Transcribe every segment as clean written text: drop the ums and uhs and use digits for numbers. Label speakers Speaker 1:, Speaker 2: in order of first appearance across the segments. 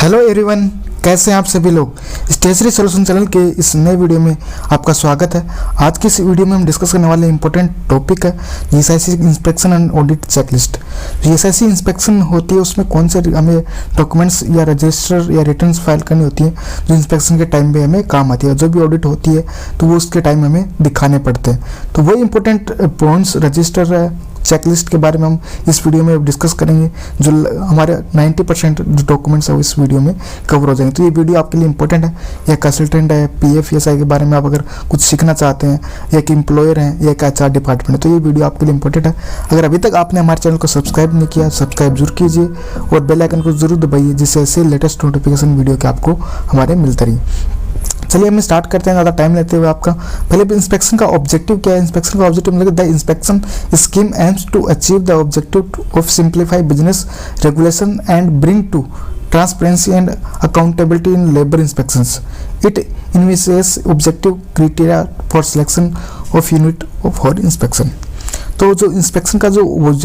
Speaker 1: Hello everyone, कैसे हैं आप सभी लोग। स्टेशनरी सॉल्यूशन चैनल के इस नए वीडियो में आपका स्वागत है। आज की इस वीडियो में हम डिस्कस करने वाले इंपॉर्टेंट टॉपिक है GSIC inspection and audit checklist. GSIC inspection होती है, उसमें कौन से हमें डॉक्यूमेंट्स या रजिस्टर या रिटर्न्स फाइल करनी होती है जो इंस्पेक्शन के टाइम में हमें काम आती है। जो भी ऑडिट होती है तो वो उसके टाइम हमें दिखाने पड़ते हैं। तो वो इंपॉर्टेंट पॉइंट्स रजिस्टर चेकलिस्ट के बारे में हम इस वीडियो में डिस्कस करेंगे। जो हमारे 90% जो डॉक्यूमेंट्स है वो इस वीडियो में कवर हो जाएंगे। तो ये वीडियो आपके लिए इंपॉर्टेंट है। या कंसल्टेंट है, पीएफएसआई के बारे में आप अगर कुछ सीखना चाहते हैं, या एक एम्प्लॉयर हैं, या एक एचआर डिपार्टमेंट है, तो ये वीडियो आपके लिए इंपॉर्टेंट है। अगर अभी तक आपने हमारे चैनल को सब्सक्राइब नहीं किया, सब्सक्राइब जरूर कीजिए और बेल आइकन को जरूर दबाइए, जिससे ऐसे लेटेस्ट नोटिफिकेशन वीडियो के आपको हमारे मिलते रहिए। चलिए हम स्टार्ट करते हैं ज़्यादा टाइम लेते हुए। आपका पहले इंस्पेक्शन का ऑब्जेक्टिव क्या है। इंस्पेक्शन का ऑब्जेक्टिव मतलब the inspection scheme aims to achieve the objective of simplify business regulation and bring to transparency and accountability in labour inspections. It envisages objective criteria for selection of unit for inspection. तो जो inspection का जो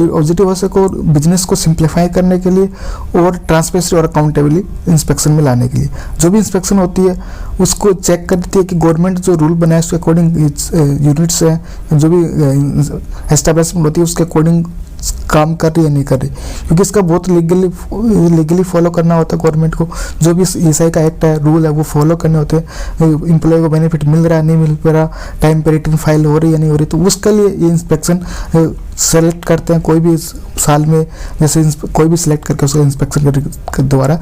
Speaker 1: objective है को business को simplify करने के लिए और ट्रांसपेरेंसी और अकाउंटेबिलिटी इंस्पेक्शन में लाने के लिए जो भी इंस्पेक्शन होती है उसको चेक करती है कि गवर्नमेंट जो रूल बनाए उसके अकॉर्डिंग यूनिट्स हैं, जो भी एस्टेब्लिशमेंट होती है उसके अकॉर्डिंग काम कर रही है नहीं कर रही, क्योंकि इसका बहुत लीगली फॉलो करना होता है गवर्नमेंट को। जो भी ईएसआई का एक्ट है, रूल है, वो फॉलो करने होते हैं। एम्प्लॉय को बेनिफिट मिल रहा है नहीं मिल रहा, टाइम पर रिटर्न फाइल हो रही है नहीं हो रही, तो उसके लिए ये इंस्पेक्शन सेलेक्ट करते हैं। कोई भी साल में जैसे कोई भी सिलेक्ट करके उसका इंस्पेक्शन के द्वारा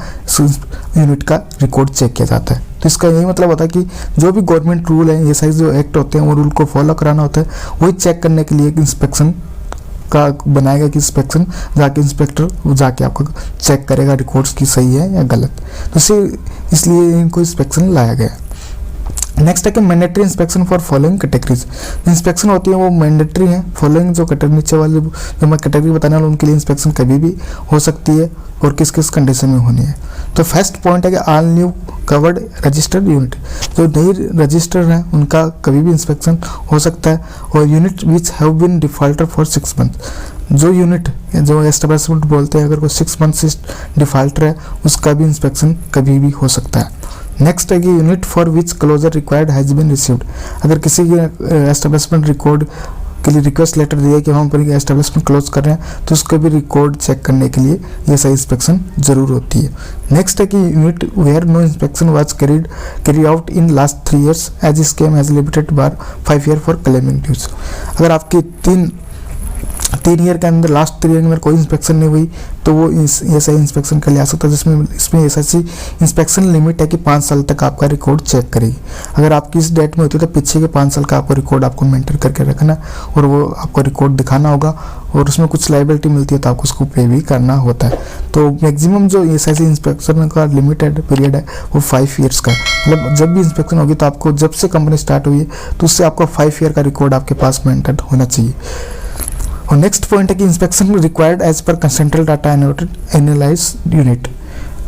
Speaker 1: यूनिट का रिकॉर्ड चेक किया जाता है। तो इसका यही मतलब होता है कि जो भी गवर्नमेंट रूल है, ईएसआई जो एक्ट होते हैं, वो रूल को फॉलो कराना होता है। वही चेक करने के लिए एक इंस्पेक्शन का बनाएगा कि इंस्पेक्शन जाके इंस्पेक्टर जाके आपको चेक करेगा रिकॉर्ड्स की सही है या गलत। तो इसलिए इनको इंस्पेक्शन लाया गया। नेक्स्ट है कि mandatory inspection for following categories. Inspection होती है वो मैंडेटरी है। फॉलोइंग जो कैटेगरी नीचे वाले जो मैं कैटेगरी बताने वाला उनके लिए इंस्पेक्शन कभी भी हो सकती है और किस किस कंडीशन में होनी है। तो फर्स्ट पॉइंट है कि all new covered registered unit. जो नई रजिस्टर हैं उनका कभी भी इंस्पेक्शन हो सकता है। और unit which have been defaulter for 6 month. जो यूनिट जो एस्टेब्लिशमेंट बोलते हैं अगर कोई 6 मंथ से डिफॉल्टर है उसका भी इंस्पेक्शन कभी भी हो सकता है। नेक्स्ट है कि unit for which closure required has been received. अगर किसी के एस्टेब्लिशमेंट रिकॉर्ड के लिए रिक्वेस्ट लेटर दिया कि हम अपनी एस्टेब्लिशमेंट क्लोज कर रहे हैं तो उसको भी रिकॉर्ड चेक करने के लिए ये सही इंस्पेक्शन जरूर होती है। नेक्स्ट है कि unit where no inspection was carry out in last 3 years as scheme has limited bar 5 year for claiming dues. अगर आपकी 3 ईयर के अंदर लास्ट 3 ईयर में कोई इंस्पेक्शन नहीं हुई तो वो एसआई इंस्पेक्शन के लिए आ सकता है, जिसमें इसमें एसआईसी इंस्पेक्शन लिमिट है कि 5 साल तक आपका रिकॉर्ड चेक करेगी। अगर आपकी इस डेट में होती है तो पीछे के 5 साल का आपको रिकॉर्ड आपको मेंटेन करके रखना और वो आपको रिकॉर्ड दिखाना होगा और उसमें कुछ लाइबिलिटी मिलती है तो आपको उसको पे भी करना होता है। तो मैक्सिमम जो एसआईसी इंस्पेक्शन का लिमिटेड पीरियड है वो 5 years का, मतलब जब भी इंस्पेक्शन होगी तो आपको जब से कंपनी स्टार्ट हुई है तो उससे आपका 5 year का रिकॉर्ड आपके पास मेंटेन होना चाहिए। और नेक्स्ट पॉइंट है कि inspection required as per central data analyse unit.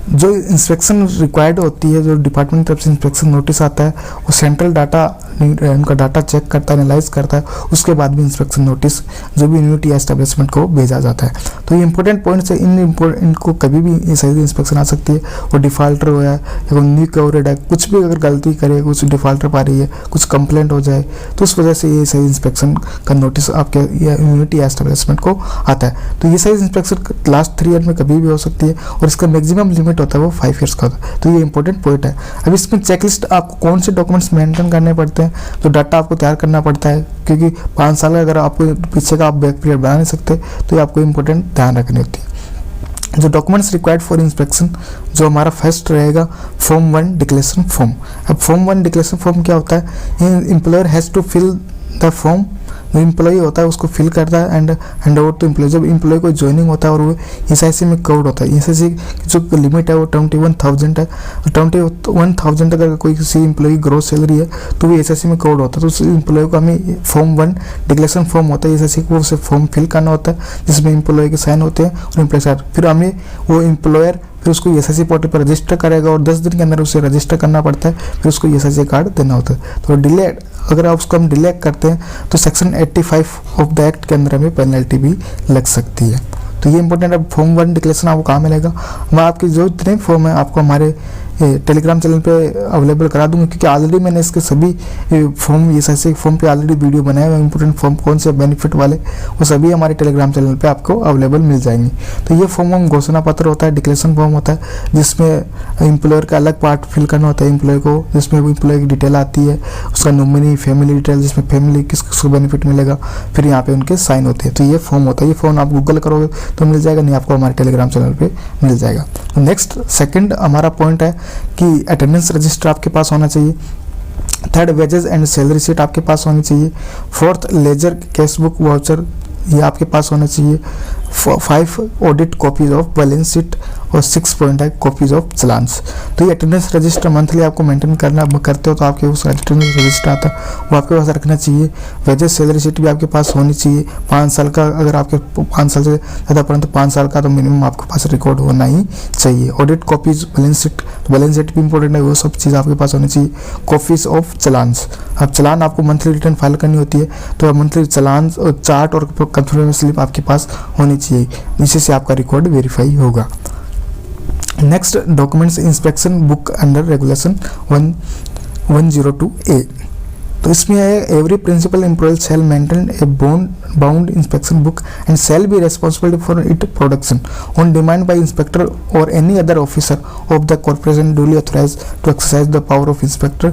Speaker 1: जो इंस्पेक्शन रिक्वायर्ड होती है, जो डिपार्टमेंट तरफ से इंस्पेक्शन नोटिस आता है वो सेंट्रल डाटा उनका डाटा चेक करता है, एनालाइज करता है, उसके बाद भी इंस्पेक्शन नोटिस जो भी यूनिट या एस्टेब्लिशमेंट को भेजा जाता है। तो ये इंपॉर्टेंट पॉइंट्स है। इनको कभी भी सही इंस्पेक्शन आ सकती है। वो डिफॉल्टर हो या न्यू कवरेड है, कुछ भी अगर गलती करे, कुछ डिफॉल्टर पा रही है, कुछ कंप्लेंट हो जाए तो उस वजह से ये सही इंस्पेक्शन का नोटिस आपके यूनिट या एस्टेब्लिशमेंट को आता है। तो ये सही इंस्पेक्शन लास्ट 3 year में कभी भी हो सकती है और इसका मैक्सिमम लिमिट होता है वो 5 years का होता है। तो ये इंपॉर्टेंट पॉइंट है। अब इसमें चेकलिस्ट आपको कौन से डॉक्यूमेंट्स मेंटेन करने पड़ते हैं, तो डाटा आपको तैयार करना पड़ता है, क्योंकि 5 साल अगर आपको पीछे का आप बैक पीरियड बना नहीं सकते तो ये आपको इंपॉर्टेंट ध्यान रखनी होती है। जो डॉक्यूमेंट्स रिक्वायर्ड फॉर इंस्पेक्शन, जो हमारा फर्स्ट रहेगा फॉर्म 1 डिक्लेरेशन फॉर्म। अब फॉर्म 1 डिक्लेरेशन फॉर्म क्या होता है, employer has to fill the form. जो एम्प्लॉई होता है उसको फिल करता है and hand over to employ. जब एम्प्लॉय को ज्वाइनिंग होता है और वो एसआईसी में कवर्ड होता है, एसआईसी जो लिमिट है वो 21,000 है। 21,000 अगर कोई किसी एम्प्लॉय ग्रोस सैलरी है तो वो एसआईसी में कवर्ड होता है। तो उस एम्प्लॉय को हमें फॉर्म 1 डिक्लेरेशन फॉर्म होता है, एसआईसी को उसे फॉर्म फिल करना होता है जिसमें एम्प्लॉय के साइन होते हैं और एम्प्लॉय साइन। फिर हमें वो एम्प्लॉयर फिर उसको एसआईसी पोर्टल पर रजिस्टर करेगा और 10 दिन के अंदर उसे रजिस्टर करना पड़ता है, फिर उसको एसआईसी कार्ड देना होता है। तो डिले अगर आप उसको हम डिले करते हैं तो सेक्शन 85 ऑफ द एक्ट के अंदर हमें पेनल्टी भी लग सकती है। तो ये इंपॉर्टेंट है। फॉर्म 1 डिक्लेरेशन आपको कहाँ मिलेगा, मैं आपकी जो जितने फॉर्म है आपको हमारे टेलीग्राम चैनल पे अवेलेबल करा दूंगा, क्योंकि ऑलरेडी मैंने इसके सभी फॉर्म ESIC फॉर्म पे ऑलरेडी वीडियो बनाए हुए। इंपॉर्टेंट फॉर्म कौन से बेनिफिट वाले वो सभी हमारे टेलीग्राम चैनल पे आपको अवेलेबल मिल जाएंगे। तो ये फॉर्म घोषणा पत्र होता है, डिक्लेरेशन फॉर्म होता है, जिसमें एम्प्लॉयर का अलग पार्ट फिल करना होता है एम्प्लॉय को, जिसमें वो एम्प्लॉय की डिटेल आती है, उसका नॉमिनी, फैमिली डिटेल, जिसमें फैमिली किसको बेनिफिट मिलेगा, फिर यहाँ पे उनके साइन होते हैं। तो ये फॉर्म होता है, ये फॉर्म आप गूगल करोगे तो मिल जाएगा, नहीं आपको हमारे टेलीग्राम चैनल पे मिल जाएगा। नेक्स्ट सेकंड हमारा पॉइंट है कि अटेंडेंस रजिस्टर आपके पास होना चाहिए। Third, wages and salary sheet आपके पास होनी चाहिए। Fourth, ledger cash book voucher ये आपके पास होना चाहिए। 5 audit copies of balance sheet और 6 पॉइंट है कॉपीज ऑफ चलान्स। तो ये अटेंडेंस रजिस्टर मंथली आपको मेंटेन करना करते हो तो आपके उस अटेंडेंस रजिस्टर आता है वो आपके पास रखना चाहिए। वेजेस सैलरी शीट भी आपके पास होनी चाहिए। 5 साल का, अगर आपके 5 साल से ज़्यादा परंतु 5 साल का तो मिनिमम आपके पास रिकॉर्ड होना ही चाहिए। ऑडिट कॉपीज, बैलेंस शीट भी इंपॉर्टेंट है, वो सब चीज़ आपके पास होनी चाहिए। कॉपीज ऑफ चलान्स, अब चलान आपको मंथली रिटर्न फाइल करनी होती है तो मंथली चलान चार्ट और कंफर्मेशन स्लिप आपके पास होनी चाहिए, जिससे से आपका रिकॉर्ड वेरीफाई होगा। Next, documents inspection book under regulation 102A। तो इसमें है every principal employ shall maintain a bound inspection book and shall be responsible for it production on demand by inspector or any other officer of the corporation duly authorized to exercise the power of inspector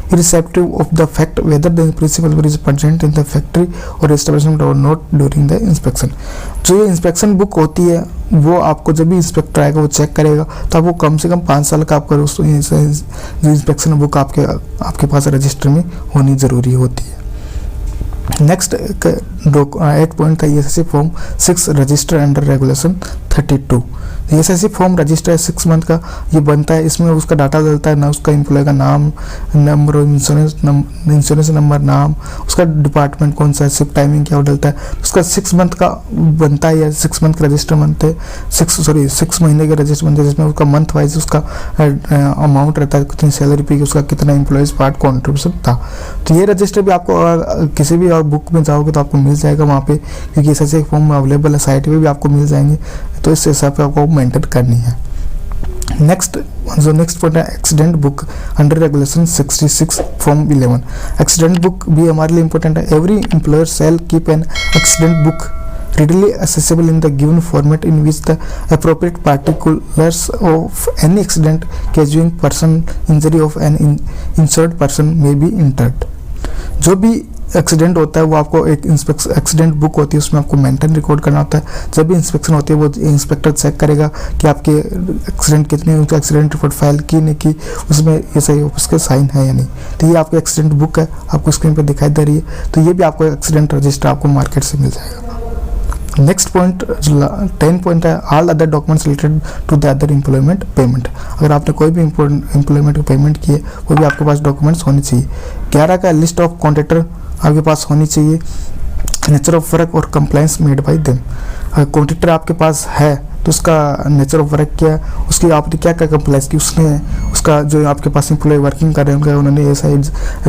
Speaker 1: irrespective of the fact whether the principal is present in the factory or establishment or not during the inspection। जो ये inspection book होती है वो आपको जब भी inspector आएगा वो चेक करेगा तो आपको कम से कम 5 साल का आपका जो इंस्पेक्शन बुक आपके पास रजिस्टर में होनी ज़रूरी होती है। नेक्स्ट 8 पॉइंट था ESIC form 6 register under regulation 32। ESIC form register है 6 मंथ का, ये बनता है, इसमें उसका डाटा डलता है ना, उसका एम्प्लॉय का नाम, नंबर, इंश्योरेंस नंबर, नाम, उसका डिपार्टमेंट कौन सा है, शिफ्ट टाइमिंग क्या डलता है, उसका 6 मंथ का बनता है या 6 मंथ का रजिस्टर बनते हैं, 6 महीने के रजिस्टर बनते हैं, जिसमें उसका मंथ वाइज उसका अमाउंट रहता है, कितनी सैलरी पे, उसका कितना एम्प्लॉयज पार्ट कॉन्ट्रीब्यूशन था। तो ये रजिस्टर भी आपको किसी भी और बुक में जाओगे तो आपको मिल जाएगा वहाँ पे, क्योंकि ESIC फॉर्म में अवेलेबल है, साइट पे भी आपको मिल जाएंगे, तो इस हिसाब से आपको मेंटेन करनी है। नेक्स्ट पॉइंट है accident book under regulation 66 form 11। Accident book भी हमारे लिए इंपॉर्टेंट है। Every employer shall keep an accident book readily accessible in the given format in which the appropriate particulars of any accident causing person injury of an injured person may be entered। जो भी accident होता है वो आपको एक accident book होती है, उसमें आपको मेंटेन रिकॉर्ड करना होता है। जब भी इंस्पेक्शन होती है वो इंस्पेक्टर चेक करेगा कि आपके एक्सीडेंट कितने, उनका एक्सीडेंट रिपोर्ट फाइल की नहीं की, उसमें ये सही उसके साइन है या नहीं। तो ये आपका एक्सीडेंट बुक है, आपको स्क्रीन पर दिखाई दे रही है। तो ये भी आपको एक्सीडेंट रजिस्टर आपको मार्केट से मिल जाएगा। नेक्स्ट पॉइंट 10 पॉइंट है all other documents related to the other employment payment. अगर आपने कोई भी एम्प्लॉयमेंट की पेमेंट की है वो भी आपके पास डॉक्यूमेंट्स होने चाहिए। 11 का लिस्ट ऑफ कॉन्ट्रैक्टर आपके पास होनी चाहिए। नेचर ऑफ वर्क और कंप्लाइंस मेड बाय देम। अगर कॉन्ट्रैक्टर आपके पास है तो उसका नेचर ऑफ वर्क क्या है, उसकी आपने क्या क्या कंप्लाइंस की, उसने उसका जो आपके पास एम्प्लॉय वर्किंग कर रहे हैं उनका उन्होंने ऐसा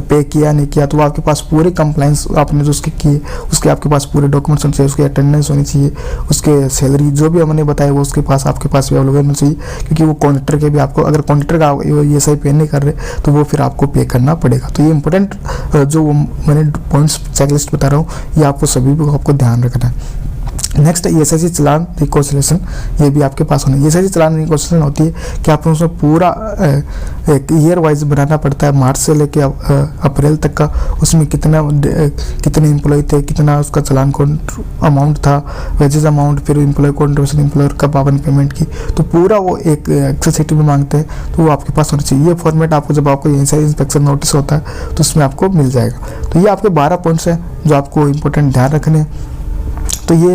Speaker 1: पे किया नहीं किया, तो वो आपके पास पूरे कंप्लाइंस आपने जो उसके किए उसके आपके पास पूरे डॉक्यूमेंट्स होने चाहिए, उसकी अटेंडेंस होनी चाहिए, उसके सैलरी जो भी हमने बताया वो उसके पास आपके पास भी अवेलेबल होना चाहिए, क्योंकि वो कॉन्ट्रैक्टर के भी आपको, अगर कॉन्ट्रैक्टर का ये सही पे नहीं कर रहे तो वो फिर आपको पे करना पड़ेगा। तो ये इंपॉर्टेंट जो मैंने पॉइंट्स चेकलिस्ट बता रहा हूँ ये आपको सभी को आपको ध्यान रखना है। नेक्स्ट ESIC चलान रिकॉन्सिलेशन, ये भी आपके पास होना है। ESIC चलान रिकॉन्सिलेशन होती है कि आपको उसमें पूरा एक ईयर वाइज बनाना पड़ता है, मार्च से लेके अप्रैल तक का, उसमें कितने एम्प्लॉय थे, कितना उसका चलान अमाउंट था, वेजेस अमाउंट, फिर एम्प्लॉय कॉन्ट्रीब्यूशन, एम्प्लॉयर कब आपने पेमेंट की, तो पूरा वो एक एक्सेल शीट में मांगते हैं, तो वो आपके पास होना चाहिए। ये फॉर्मेट आपको जब आपको इंस्पेक्शन नोटिस होता है तो उसमें आपको मिल जाएगा। तो ये आपके 12 पॉइंट्स हैं जो आपको इंपॉर्टेंट ध्यान रखने हैं। तो ये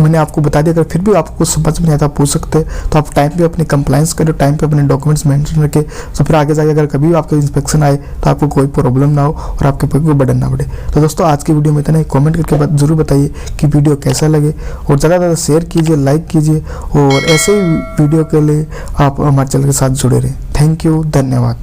Speaker 1: मैंने आपको बता दिया। अगर फिर भी आपको कुछ समझ में नहीं आता पूछ सकते तो आप टाइम पे अपनी कंप्लाइंस करें, टाइम पे अपने डॉक्यूमेंट्स मेंशन रखें, तो फिर आगे जाके अगर कभी आपके इंस्पेक्शन आए तो आपको कोई प्रॉब्लम ना हो और आपके ऊपर कोई बर्डन ना पड़े। तो दोस्तों आज की वीडियो में इतना ही। कमेंट करके जरूर बताइए कि वीडियो कैसा लगे और ज़्यादा से ज़्यादा शेयर कीजिए, लाइक कीजिए और ऐसे ही वीडियो के लिए आप हमारे चैनल के साथ जुड़े रहें। थैंक यू, धन्यवाद।